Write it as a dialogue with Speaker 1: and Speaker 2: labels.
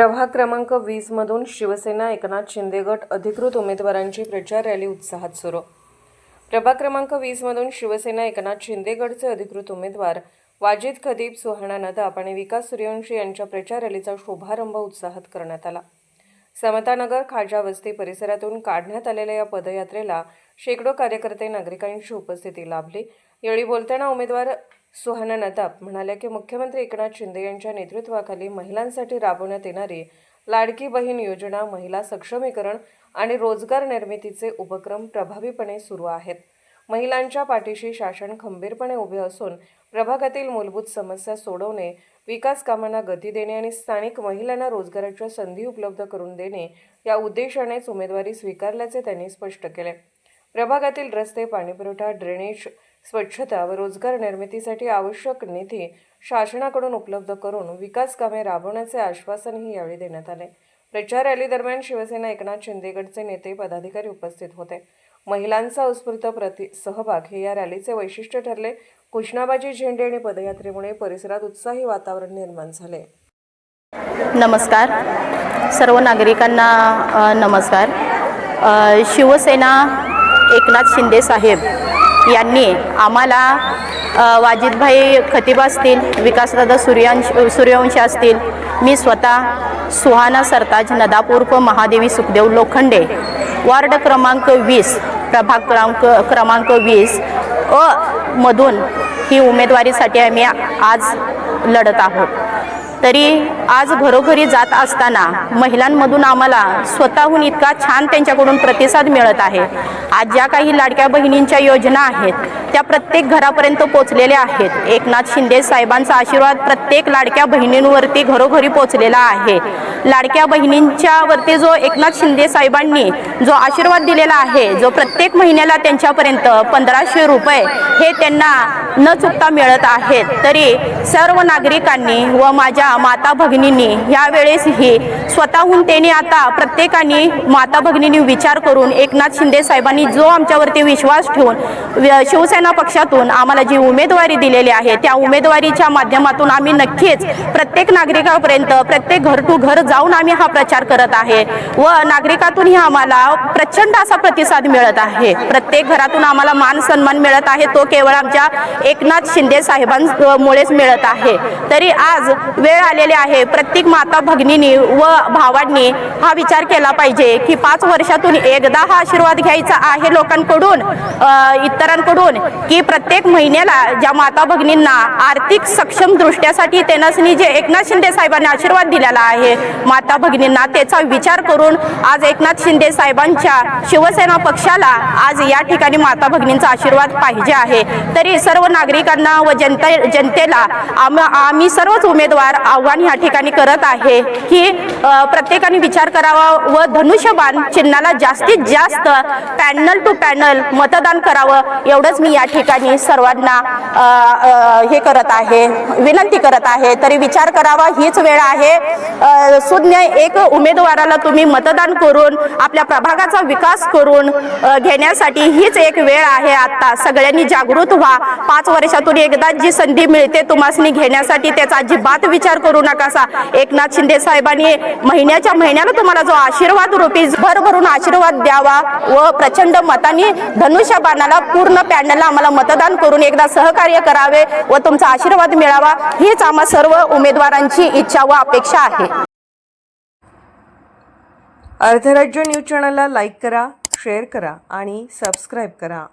Speaker 1: प्रभाग क्रमांक 20 मधून शिवसेना एकनाथ शिंदे गट अधिकृत उमेदवारांची प्रचार रॅली उत्साहात सुरू। प्रभाग क्रमांक 20 मधून शिवसेना एकनाथ शिंदे गटचे अधिकृत उमेदवार वाजिद खदीब, सुहाना नदाब आणि विकास सूर्यवंशी यांच्या प्रचार रॅलीचा शुभारंभ उत्साहात करण्यात आला। समतानगर खाजा वस्ती परिसरातून काढण्यात आलेल्या या पदयात्रेला शेकडो कार्यकर्ते नागरिकांची उपस्थिती लाभली। यावेळी बोलताना उमेदवार सुहाना नदाब म्हणाल्या की मुख्यमंत्री एकनाथ शिंदे यांच्या नेतृत्वाखाली महिलांसाठी राबवण्यात येणारी लाडकी बहीण योजना, महिला सक्षमीकरण आणि रोजगार निर्मितीचे उपक्रम प्रभावीपणे सुरू आहेत। महिलांच्या पाठीशी शासन खंबीरपणे उभे असून प्रभागातील मूलभूत समस्या सोडवणे, विकास कामांना गती देणे आणि स्थानिक महिलांना रोजगाराच्या संधी उपलब्ध करून देणे या उद्देशानेच उमेदवारी स्वीकारल्याचे त्यांनी स्पष्ट केले। प्रभागातील रस्ते, पाणीपुरवठा, ड्रेनेज, स्वच्छता व रोजगार निर्मितीसाठी आवश्यक निधी शासनाकडून उपलब्ध करून विकास कामे राबवण्याचे आश्वासनही यावेळी देण्यात आले। प्रचार रॅली दरम्यान शिवसेना एकनाथ शिंदे गटचे नेते, पदाधिकारी उपस्थित होते। महिलांचा उत्स्फूर्त सहभाग हे या रॅलीचे वैशिष्ट्य ठरले। घोषणाबाजी, झेंडे आणि पदयात्रेमुळे परिसरात उत्साही वातावरण निर्माण झाले।
Speaker 2: नमस्कार, सर्व नागरिकांना नमस्कार। शिवसेना एकनाथ शिंदे साहेब यांनी आम्हाला वाजिदभाई खतीब असतील, विकासदादा सूर्यवंशी असतील, मी स्वतः सुहाना सरताज नदाब उर्फ महादेवी सुखदेव लोखंडे, वार्ड क्रमांक 20, प्रभाग क्रमांक 20 मधून ही उमेदवारीसाठी आम्ही आज लढत आहोत। तरी आज घरोघरी जात असताना महिलांमधून आम्हाला स्वतःहून इतका छान त्यांच्याकडून प्रतिसाद मिळत आहे। आज ज्या काही लाडक्या बहिणींच्या योजना आहेत त्या प्रत्येक घरापर्यंत पोहोचलेल्या आहेत। एकनाथ शिंदे साहेबांचा आशीर्वाद प्रत्येक लाडक्या बहिणींवरती घरोघरी पोहोचलेला आहे। लाडक्या बहिणींच्या वरती जो एकनाथ शिंदे साहेबांनी जो आशीर्वाद दिलेला आहे, जो प्रत्येक महिन्याला त्यांच्यापर्यंत 1500 रुपये हे त्यांना न चुकता मिळत आहेत, तरी सर्व नागरिकांनी व माझ्या माता भगिनींनी यावेळेस ही स्वतःहून त्यांनी आता प्रत्येकाने माता भगिनींनी विचार करून एकनाथ शिंदे साहेबांनी जो आमच्यावरती विश्वास ठेवून शिवसेना पक्षातून आम्हाला जी उमेदवारी दिलेली आहे त्या उमेदवारीच्या माध्यमातून आम्ही नक्कीच प्रत्येक नागरिकापर्यंत, प्रत्येक घर टू घर जाऊन आम्ही हा प्रचार करत आहे व नागरिकातूनही आम्हाला प्रचंड असा प्रतिसाद मिळत आहे। प्रत्येक घरातून आम्हाला मान सन्मान मिळत आहे, तो केवळ आमच्या एकनाथ शिंदे साहेबांमुळेच मिळत आहे। तरी आज वेळ आलेली आहे, प्रत्येक माता भगिनींनी व भावांनी हा विचार केला पाहिजे की 5 वर्षातून एकदा हा आशीर्वाद घ्यायचा आहे लोकांकडून, इतरांकडून, की प्रत्येक महिन्याला ज्या माता भगिनींना आर्थिक सक्षम दृष्ट्यासाठी त्यांनी जे एकनाथ शिंदे साहेबांनी आशीर्वाद दिलेला आहे माता भगिनींना, त्याचा विचार करून आज एकनाथ शिंदे साहेबांच्या शिवसेना पक्षाला आज या ठिकाणी माता भगिनींचा आशीर्वाद पाहिजे आहे। तरी सर्व नागरिकांना व जनतेला आम्ही सर्वच उमेदवार आव्हान या ठिकाणी करत आहे की प्रत्येकाने विचार करावा व धनुष्यबाण चिन्हाला जास्तीत जास्त पॅनल टू पॅनल मतदान करावं, एवढंच मी या ठिकाणी सर्वांना हे करत आहे, विनंती करत आहे। तरी विचार करावा, हीच वेळ आहे। सुज्ञ एक उमेदवाराला तुम्ही मतदान करून आपल्या प्रभागाचा विकास करून घेण्यासाठी हीच एक वेळ आहे। आता सगळ्यांनी जागृत व्हा। 5 वर्षातून एकदा जी संधी मिळते तुम्हासनी घेण्यासाठी त्याचा अजिबात विचार करू नका। एकनाथ शिंदे साहेबांनी महिन्याच्या महिन्याला तुम्हाला जो आशीर्वाद रूपी भरभरून आशीर्वाद द्यावा व प्रचंड मतांनी धनुष्यबाणाला पूर्ण पॅनलला आम्हाला मतदान करून एकदा सहकार्य करावे व तुमचा आशीर्वाद मिळावा, हीच आम्हा सर्व उमेदवारांची इच्छा व अपेक्षा आहे।
Speaker 1: अर्धराज्य न्यूज चॅनलला लाईक करा, शेअर करा आणि सबस्क्राईब करा।